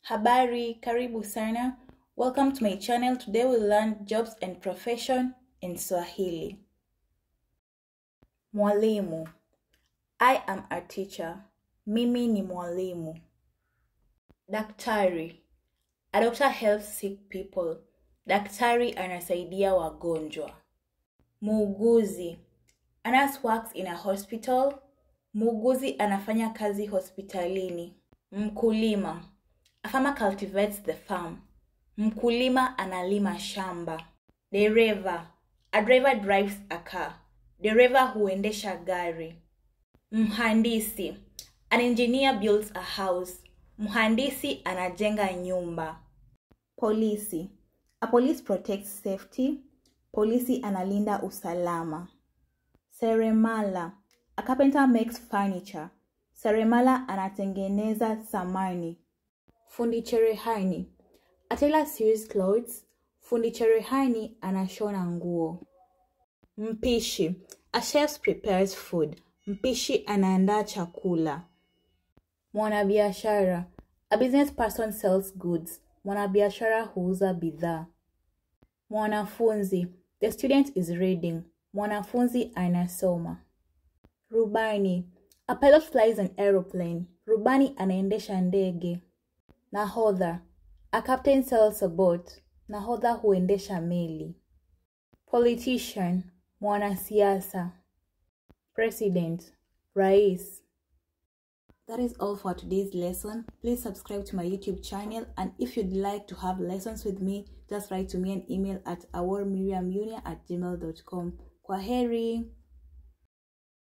Habari, karibu sana. Welcome to my channel. Today we'll learn jobs and profession in Swahili. Mwalimu. I am a teacher. Mimi ni mwalimu. Daktari. A doctor helps sick people. Daktari anasaidia wagonjwa. Muuguzi. A nurse works in a hospital. Muuguzi anafanya kazi hospitalini. Mkulima. A farmer cultivates the farm. Mkulima analima shamba. Dereva. A driver drives a car. Dereva huendesha gari. Mhandisi. An engineer builds a house. Mhandisi anajenga nyumba. Polisi. A police protects safety. Polisi analinda usalama. Seremala. A carpenter makes furniture. Seremala anatengeneza samani. Fundi cherehani. A tailor sews clothes. Fundi cherehani anashona nguo. Mpishi. A chef prepares food. Mpishi anaandaa chakula. Mwanabiashara. A business person sells goods. Mwanabiashara huuza bidhaa. Mwanafunzi. The student is reading. Mwanafunzi anasoma. Rubani. A pilot flies an aeroplane. Rubani anaendesha ndege. Nahodha. A captain sails a boat. Nahodha huendesha meli. Politician. Mwanasiasa. President. Rais. That is all for today's lesson. Please subscribe to my YouTube channel, and if you'd like to have lessons with me, just write to me an email at awormiriamjunior@gmail.com. Kwaheri.